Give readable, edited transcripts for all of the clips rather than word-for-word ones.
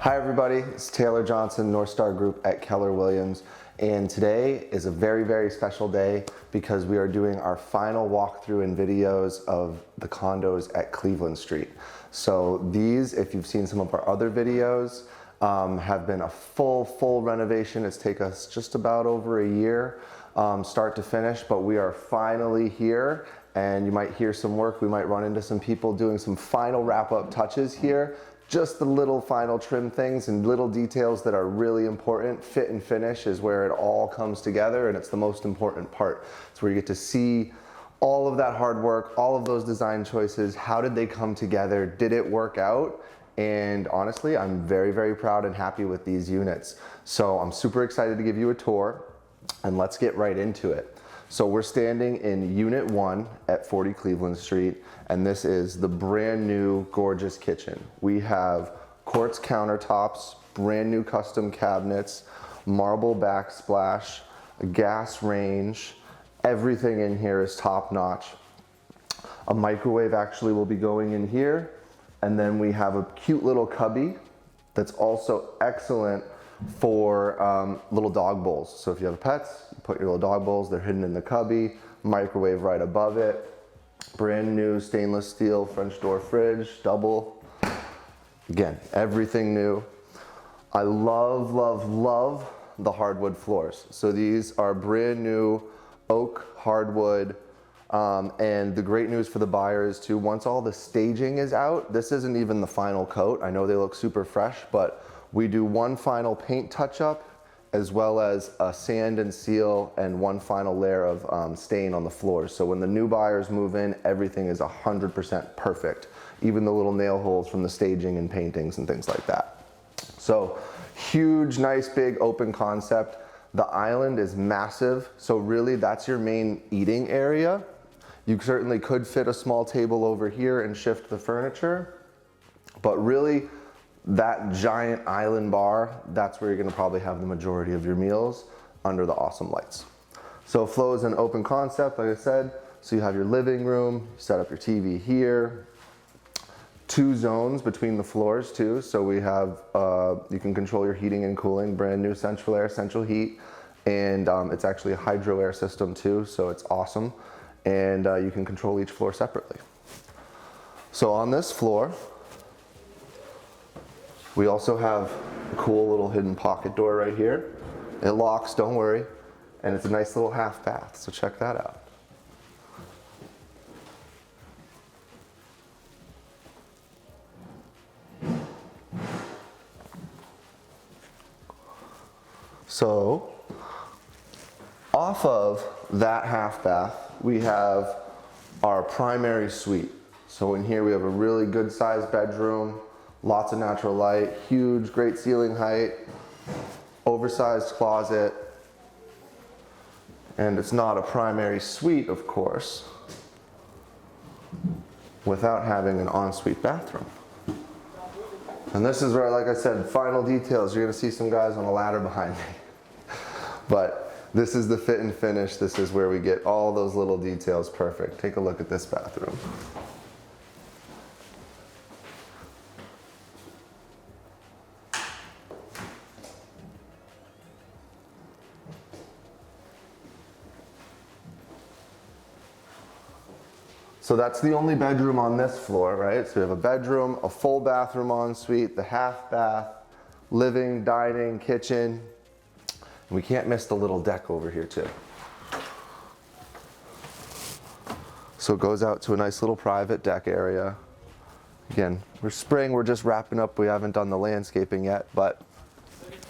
Hi everybody, it's Taylor Johnson, North Star Group at Keller Williams, and today is a very, very special day because we are doing our final walkthrough and videos of the condos at Cleveland Street. So these, if you've seen some of our other videos, have been a full renovation. It's taken us just about over a year, start to finish, but we are finally here. And you might hear some work. We might run into some people doing some final wrap-up touches here. Just the little final trim things and little details that are really important. Fit and finish is where it all comes together, and it's the most important part. It's where you get to see all of that hard work, all of those design choices. How did they come together? Did it work out? And honestly, I'm very, very proud and happy with these units. So I'm super excited to give you a tour, and let's get right into it. So we're standing in Unit 1 at 40 Cleveland Street, and this is the brand new gorgeous kitchen. We have quartz countertops, brand new custom cabinets, marble backsplash, a gas range. Everything in here is top notch. A microwave actually will be going in here, and then we have a cute little cubby that's also excellent for little dog bowls. So if you have pets, you put your little dog bowls, they're hidden in the cubby, microwave right above it, brand new stainless steel French door fridge, double. Again, everything new. I love the hardwood floors. So these are brand new oak hardwood, and the great news for the buyers too, once all the staging is out, this isn't even the final coat. I know they look super fresh, but we do one final paint touch-up as well as a sand and seal and one final layer of stain on the floors. So when the new buyers move in, everything is 100% perfect. Even the little nail holes from the staging and paintings and things like that. So huge, nice, big open concept. The island is massive, so really that's your main eating area. You certainly could fit a small table over here and shift the furniture, but really, that giant island bar, that's where you're gonna probably have the majority of your meals under the awesome lights. So Flow is an open concept, like I said. So you have your living room, set up your TV here. 2 zones between the floors too. So we have, you can control your heating and cooling, brand new central air, central heat. And it's actually a hydro air system too, so it's awesome. And you can control each floor separately. So on this floor, we also have a cool little hidden pocket door right here. It locks, don't worry, and it's a nice little half bath, so check that out. So, off of that half bath, we have our primary suite. So in here we have a really good sized bedroom, lots of natural light, huge, great ceiling height, oversized closet, and it's not a primary suite, of course, without having an ensuite bathroom. And this is where, like I said, final details. You're gonna see some guys on a ladder behind me. But this is the fit and finish. This is where we get all those little details perfect. Take a look at this bathroom. So that's the only bedroom on this floor, right? So we have a bedroom, a full bathroom ensuite, the half bath, living, dining, kitchen. And we can't miss the little deck over here too. So it goes out to a nice little private deck area. Again, we're spring, we're just wrapping up. We haven't done the landscaping yet, but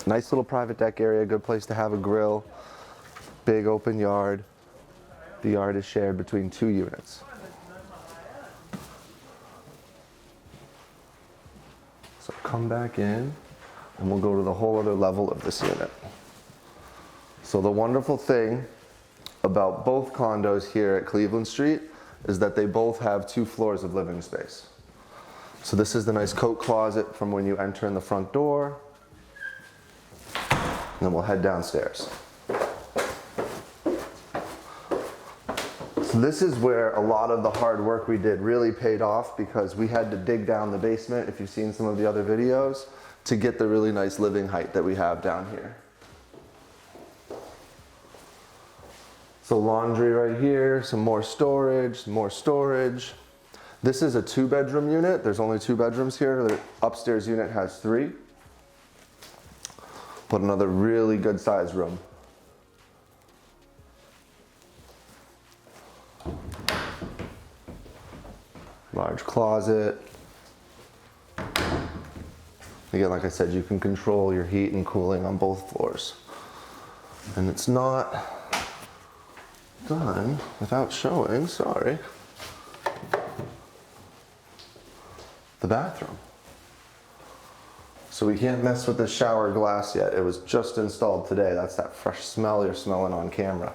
nice little private deck area, good place to have a grill, big open yard. The yard is shared between 2 units. So come back in and we'll go to the whole other level of this unit. So the wonderful thing about both condos here at Cleveland Street is that they both have 2 floors of living space. So this is the nice coat closet from when you enter in the front door. And then we'll head downstairs. So this is where a lot of the hard work we did really paid off, because we had to dig down the basement, if you've seen some of the other videos, to get the really nice living height that we have down here. So laundry right here, some more storage, more storage. This is a 2-bedroom unit. There's only 2 bedrooms here. The upstairs unit has 3. But another really good sized room. Large closet. Again, like I said, you can control your heat and cooling on both floors. And it's not done without showing, sorry, the bathroom. So we can't mess with the shower glass yet. It was just installed today. That's that fresh smell you're smelling on camera.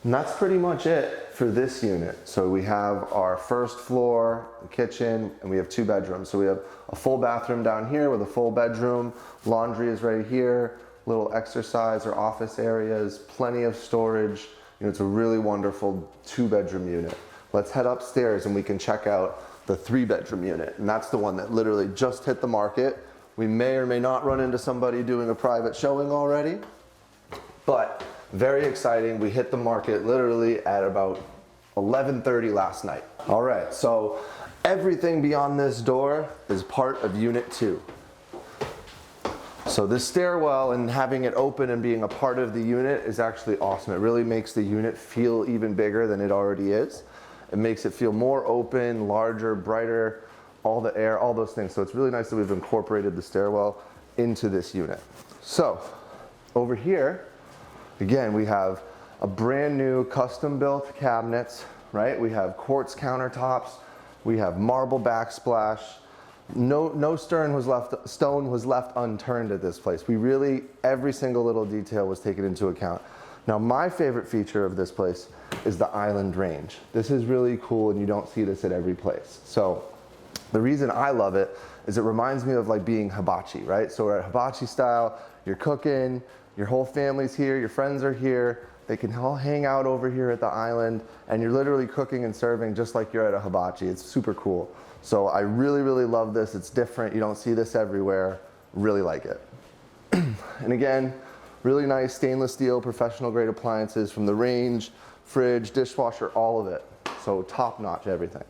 And that's pretty much it for this unit. So we have our first floor, the kitchen, and we have 2 bedrooms. So we have a full bathroom down here with a full bedroom. Laundry is right here, little exercise or office areas, plenty of storage. You know, it's a really wonderful 2-bedroom unit. Let's head upstairs and we can check out the 3-bedroom unit. And that's the one that literally just hit the market. We may or may not run into somebody doing a private showing already, but very exciting. We hit the market literally at about 11:30 last night. All right, so everything beyond this door is part of unit 2. So this stairwell and having it open and being a part of the unit is actually awesome. It really makes the unit feel even bigger than it already is. It makes it feel more open, larger, brighter, all the air, all those things. So it's really nice that we've incorporated the stairwell into this unit. So over here, again, we have a brand new custom built cabinets, right? We have quartz countertops, we have marble backsplash. No stone was left unturned at this place. We really, every single little detail was taken into account. Now my favorite feature of this place is the island range. This is really cool and you don't see this at every place. So the reason I love it is it reminds me of like being hibachi, right? So we're at hibachi style, you're cooking, your whole family's here, your friends are here, they can all hang out over here at the island and you're literally cooking and serving just like you're at a hibachi. It's super cool. So I really, really love this. It's different. You don't see this everywhere. Really like it. And again, really nice stainless steel professional grade appliances from the range, fridge, dishwasher, all of it. So top notch everything.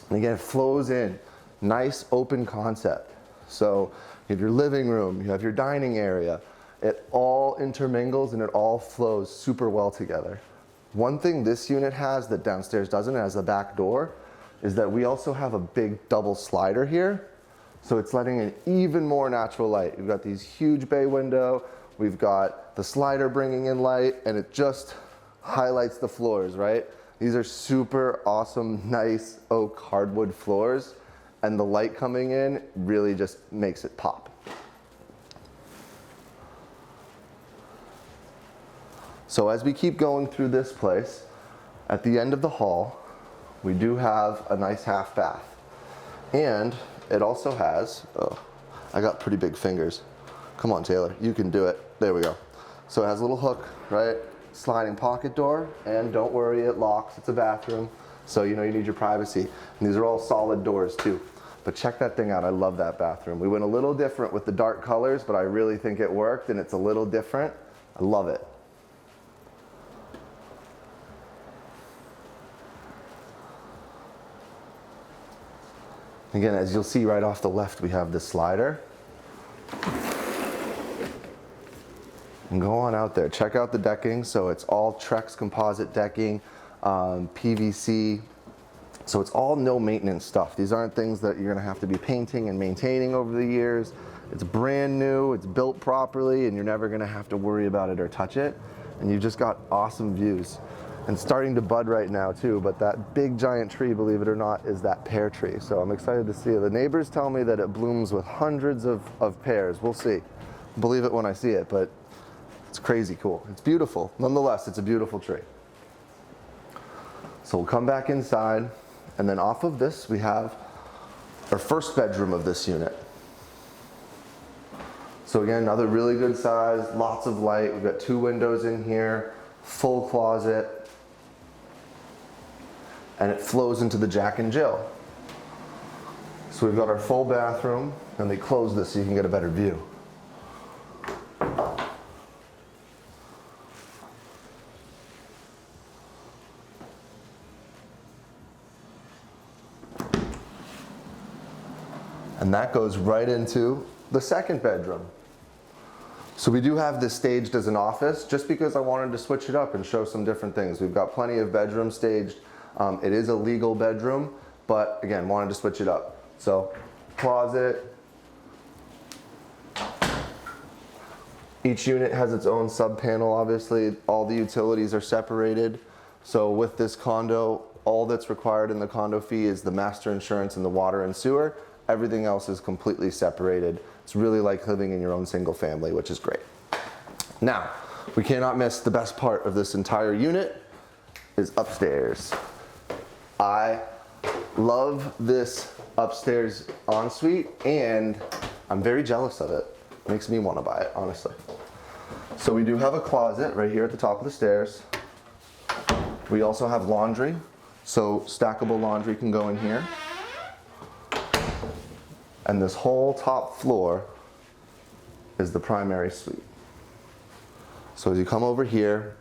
And again, it flows in. Nice open concept. So you have your living room, you have your dining area. It all intermingles and it all flows super well together. One thing this unit has that downstairs doesn't, it has the back door, is that we also have a big double slider here. So it's letting in even more natural light. We've got these huge bay window, we've got the slider bringing in light, and it just highlights the floors, right? These are super awesome, nice oak hardwood floors, and the light coming in really just makes it pop. So as we keep going through this place, at the end of the hall, we do have a nice half bath. And it also has, oh, I got pretty big fingers. Come on, Taylor, you can do it. There we go. So it has a little hook, right? Sliding pocket door, and don't worry, it locks, it's a bathroom. So you know you need your privacy. And these are all solid doors too. But check that thing out, I love that bathroom. We went a little different with the dark colors, but I really think it worked and it's a little different. I love it. Again, as you'll see right off the left, we have this slider. And go on out there, check out the decking. So it's all Trex composite decking, PVC. So it's all no maintenance stuff. These aren't things that you're gonna have to be painting and maintaining over the years. It's brand new, it's built properly, and you're never gonna have to worry about it or touch it. And you've just got awesome views. And starting to bud right now too, but that big giant tree, believe it or not, is that pear tree. So I'm excited to see it. The neighbors tell me that it blooms with hundreds of pears. We'll see. Believe it when I see it, but it's crazy cool. It's beautiful. Nonetheless, it's a beautiful tree. So we'll come back inside, and then off of this, we have our first bedroom of this unit. So again, another really good size, lots of light. We've got 2 windows in here, full closet. and it flows into the Jack and Jill. So we've got our full bathroom, and they close this so you can get a better view. And that goes right into the second bedroom. So we do have this staged as an office just because I wanted to switch it up and show some different things. We've got plenty of bedrooms staged. It is a legal bedroom, but again, wanted to switch it up. So closet. Each unit has its own sub panel, obviously. All the utilities are separated. So with this condo, all that's required in the condo fee is the master insurance and the water and sewer. Everything else is completely separated. It's really like living in your own single family, which is great. Now, we cannot miss the best part of this entire unit is upstairs. I love this upstairs ensuite, and I'm very jealous of it. It makes me want to buy it, honestly. So we do have a closet right here at the top of the stairs. We also have laundry, so stackable laundry can go in here. And this whole top floor is the primary suite. So as you come over here,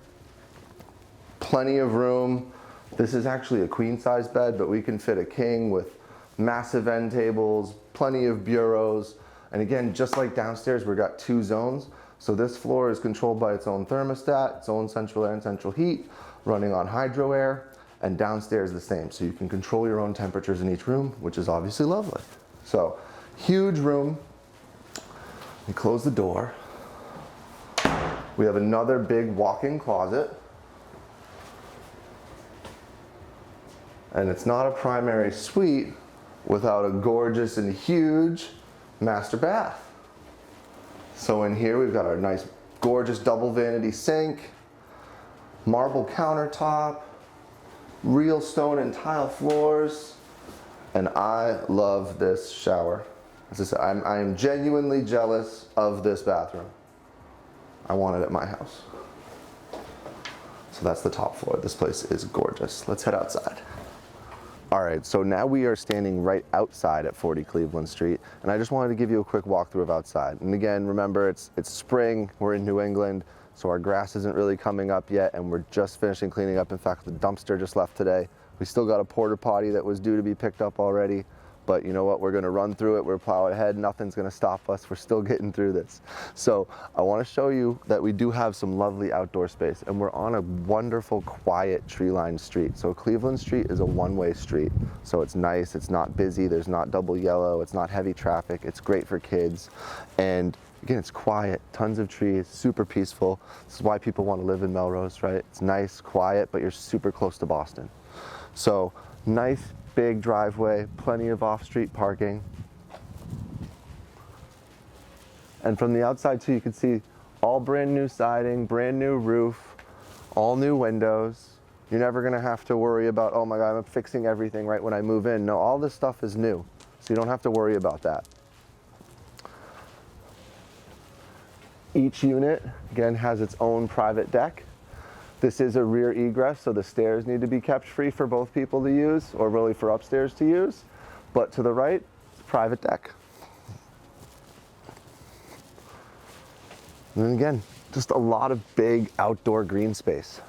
plenty of room. This is actually a queen size bed, but we can fit a king with massive end tables, plenty of bureaus. And again, just like downstairs, we've got 2 zones. So this floor is controlled by its own thermostat, its own central air and central heat, running on hydro air, and downstairs the same. So you can control your own temperatures in each room, which is obviously lovely. So huge room. We close the door. We have another big walk-in closet. And it's not a primary suite without a gorgeous and huge master bath. So in here we've got our nice gorgeous double vanity sink, marble countertop, real stone and tile floors, and I love this shower. As I said, I am genuinely jealous of this bathroom. I want it at my house. So that's the top floor. This place is gorgeous. Let's head outside. All right, so now we are standing right outside at 40 Cleveland Street, and I just wanted to give you a quick walkthrough of outside. And again, remember, it's spring, we're in New England, so our grass isn't really coming up yet, and we're just finishing cleaning up. In fact, the dumpster just left today. We still got a porta potty that was due to be picked up already, but you know what, we're gonna run through it, we're plowing ahead, nothing's gonna stop us, we're still getting through this. So I wanna show you that we do have some lovely outdoor space, and we're on a wonderful, quiet, tree-lined street. So Cleveland Street is a one-way street, so it's nice, it's not busy, there's not double yellow, it's not heavy traffic, it's great for kids, and again, it's quiet, tons of trees, super peaceful. This is why people wanna live in Melrose, right? It's nice, quiet, but you're super close to Boston. So nice, big driveway, plenty of off-street parking. And from the outside too, you can see all brand new siding, brand new roof, all new windows. You're never gonna have to worry about, oh my God, I'm fixing everything right when I move in. No, all this stuff is new, so you don't have to worry about that. Each unit, again, has its own private deck. This is a rear egress, so the stairs need to be kept free for both people to use, or really for upstairs to use. But to the right, it's a private deck. And then again, just a lot of big outdoor green space.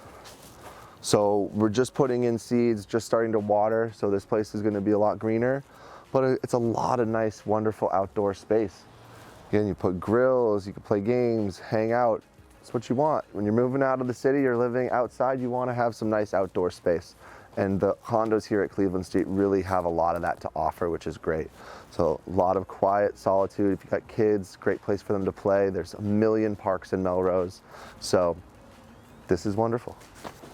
So we're just putting in seeds, just starting to water, so this place is gonna be a lot greener. But it's a lot of nice, wonderful outdoor space. Again, you put grills, you can play games, hang out. It's what you want. When you're moving out of the city, you're living outside, you want to have some nice outdoor space. And the condos here at Cleveland Street really have a lot of that to offer, which is great. So a lot of quiet solitude. If you've got kids, great place for them to play. There's a million parks in Melrose. So this is wonderful.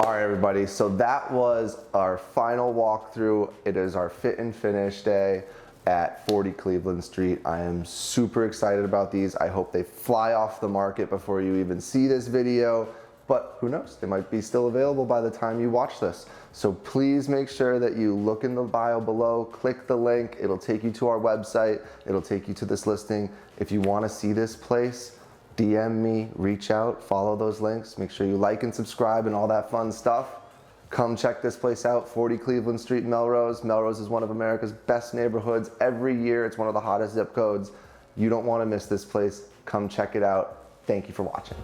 All right, everybody. So that was our final walkthrough. It is our fit and finish day at 40 Cleveland Street. I am super excited about these. I hope they fly off the market before you even see this video, but who knows, they might be still available by the time you watch this. So please make sure that you look in the bio below, click the link, it'll take you to our website, it'll take you to this listing. If you want to see this place, DM me, reach out, follow those links, make sure you like and subscribe and all that fun stuff. Come check this place out, 40 Cleveland Street, Melrose. Melrose is one of America's best neighborhoods. Every year, it's one of the hottest zip codes. You don't want to miss this place. Come check it out. Thank you for watching.